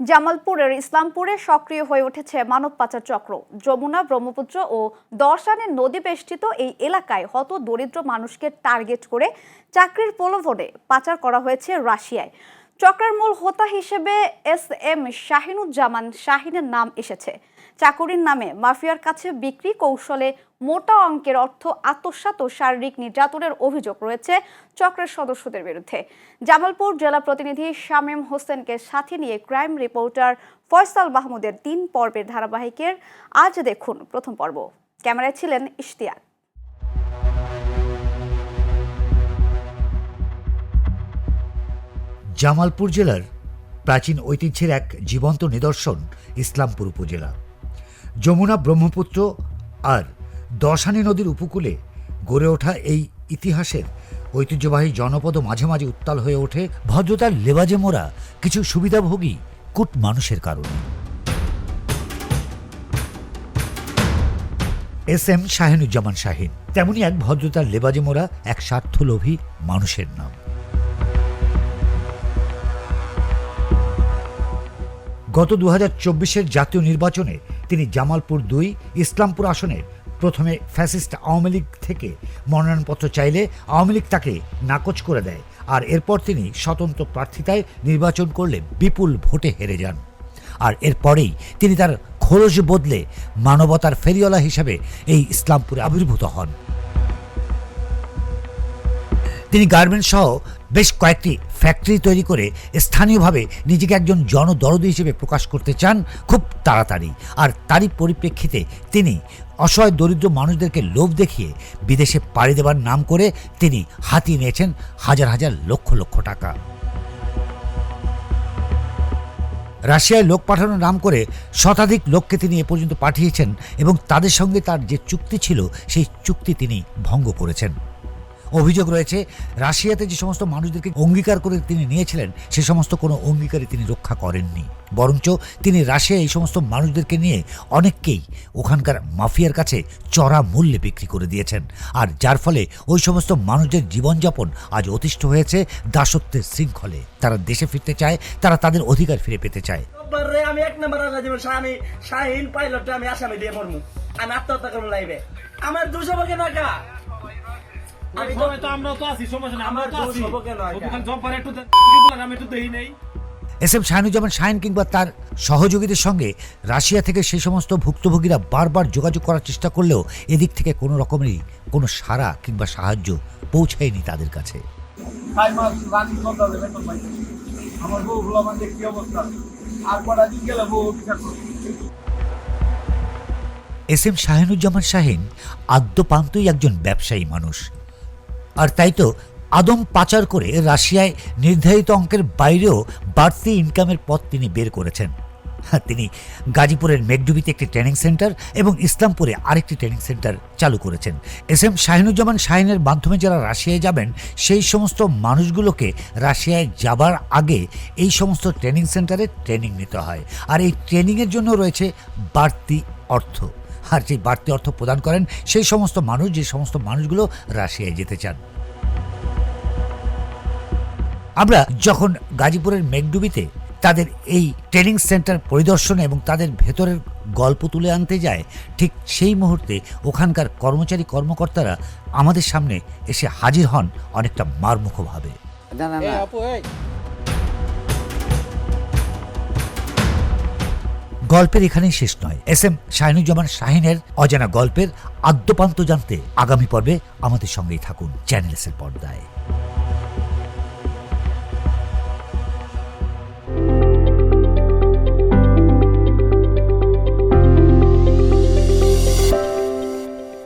জামালপুরের ইসলামপুরে সক্রিয় হয়ে উঠেছে মানব পাচার চক্র। যমুনা, ব্রহ্মপুত্র ও দর্শানের নদী বেষ্টিত এই এলাকায় হত দরিদ্র মানুষকে টার্গেট করে চাকরির প্রলোভনে পাচার করা হয়েছে রাশিয়ায়। চক্রের মূল হোতা হিসেবে SM শাহিনুজ্জামান শাহিনের নাম এসেছে। চাকুরির নামে মাফিয়ার কাছে বিক্রি, কৌশলে মোটা অঙ্কের অর্থ আত্মসাৎ ও শারীরিক নির্যাতনের অভিযোগ রয়েছে চক্রের সদস্যদের বিরুদ্ধে। জামালপুর জেলা প্রতিনিধি শামীম হোসেনকে সাথে নিয়ে ক্রাইম রিপোর্টার ফয়সাল মাহমুদের 3 পর্বের ধারাবাহিকের আজ দেখুন প্রথম পর্ব। ক্যামেরায় ছিলেন ইশতিয়াক। জামালপুর জেলার প্রাচীন ঐতিহ্যের এক জীবন্ত নিদর্শন ইসলামপুর উপজেলা। যমুনা, ব্রহ্মপুত্র আর দশানী নদীর উপকূলে গড়ে ওঠা এই ইতিহাসের ঐতিহ্যবাহী জনপদ মাঝে মাঝে উত্তাল হয়ে ওঠে ভদ্রতার লেবাজে মোড়া কিছু সুবিধাভোগী কুট মানুষের কারণে। SM শাহিনুজ্জামান শাহিন তেমনি এক ভদ্রতার লেবাজে মোড়া এক স্বার্থলোভী মানুষের নাম। গত 2024-এর জাতীয় নির্বাচনে তিনি জামালপুর 2 ইসলামপুর আসনের প্রথমে ফ্যাসিস্ট আওয়ামী লীগ থেকে মনোনয়নপত্র চাইলে আওয়ামী লীগ তাকে নাকচ করে দেয়, আর এরপর তিনি স্বতন্ত্র প্রার্থিতায় নির্বাচন করলে বিপুল ভোটে হেরে যান। আর এরপরেই তিনি তার খোলস বদলে মানবতার ফেরিওয়ালা হিসেবে এই ইসলামপুরে আবির্ভূত হন। তিনি গার্মেন্টস সহ বেশ কয়েকটি ফ্যাক্টরি তৈরি করে স্থানীয়ভাবে নিজেকে একজন জনদরদি হিসেবে প্রকাশ করতে চান খুব তাড়াতাড়ি। আর তারই পরিপ্রেক্ষিতে তিনি অসহায় দরিদ্র মানুষদেরকে লোভ দেখিয়ে বিদেশে পাড়ি দেওয়ার নাম করে তিনি হাতিয়ে নিয়েছেন হাজার হাজার লক্ষ লক্ষ টাকা। রাশিয়ায় লোক পাঠানোর নাম করে শতাধিক লোককে তিনি এ পর্যন্ত পাঠিয়েছেন এবং তাদের সঙ্গে তার যে চুক্তি ছিল সেই চুক্তি তিনি ভঙ্গ করেছেন। অভিযোগ রয়েছে রাশিয়াতে যে সমস্ত মানুষদেরকে অঙ্গীকার করে তিনি নিয়েছিলেন সে সমস্ত কোনো অঙ্গীকারই তিনি রক্ষা করেননি, বরঞ্চ তিনি রাশিয়ায় এই সমস্ত মানুষদেরকে নিয়ে অনেককেই ওখানকার মাফিয়ার কাছে চড়া মূল্যে বিক্রি করে দিয়েছেন। আর যার ফলে ওই সমস্ত মানুষদের জীবনযাপন আজ অতিষ্ঠ হয়েছে দাসত্বের শৃঙ্খলে। তারা দেশে ফিরতে চায়, তারা তাদের অধিকার ফিরে পেতে চায়। আমি 1 নম্বর শাহিন পাইলট, আমি আসামি দিয়ে মরমু, আমি আত্মহত্যা করবো লাইবে। আমার 200 কেন টাকা SM শাহিনুজ্জামান শাহিন কিংবা তার সহযোগীদের সঙ্গে রাশিয়া থেকে সেই সমস্ত ভুক্তভোগীরা বারবার যোগাযোগ করার চেষ্টা করলেও এদিক থেকে কোনো রকমেরই কোনো সাড়া কিংবা সাহায্য পৌঁছায়নি তাদের কাছে। SM শাহিনুজ্জামান শাহিন আদ্যপান্তই একজন ব্যবসায়ী মানুষ, আর তাই তো আদম পাচার করে রাশিয়ায় নির্ধারিত অঙ্কের বাইরেও বাড়তি ইনকামের পথ তিনি বের করেছেন। তিনি গাজীপুরের মেঘডুবিতে একটি ট্রেনিং সেন্টার এবং ইসলামপুরে আরেকটি ট্রেনিং সেন্টার চালু করেছেন। SM শাহিনুজ্জামান শাহিনের মাধ্যমে যারা রাশিয়ায় যাবেন সেই সমস্ত মানুষগুলোকে রাশিয়ায় যাবার আগে এই সমস্ত ট্রেনিং সেন্টারে ট্রেনিং নিতে হয়, আর এই ট্রেনিংয়ের জন্য রয়েছে বাড়তি অর্থ। আর সেই বাড়তি অর্থ প্রদান করেন সেই সমস্ত মানুষ যে সমস্ত মানুষগুলো রাশিয়ায় যেতে চান। আমরা যখন গাজীপুরের মেঘডুবিতে তাদের এই ট্রেনিং সেন্টার পরিদর্শনে এবং তাদের ভেতরের গল্প তুলে আনতে যায়, ঠিক সেই মুহূর্তে ওখানকার কর্মচারী কর্মকর্তারা আমাদের সামনে এসে হাজির হন অনেকটা মারমুখভাবে। গল্পের এখানেই শেষ নয়। SM শাহিনুজ্জামান শাহিনের অজানা গল্পের আদ্যপান্ত জানতে আগামী পর্বে আমাদের সঙ্গেই থাকুন চ্যানেল এস এর পর্দায়।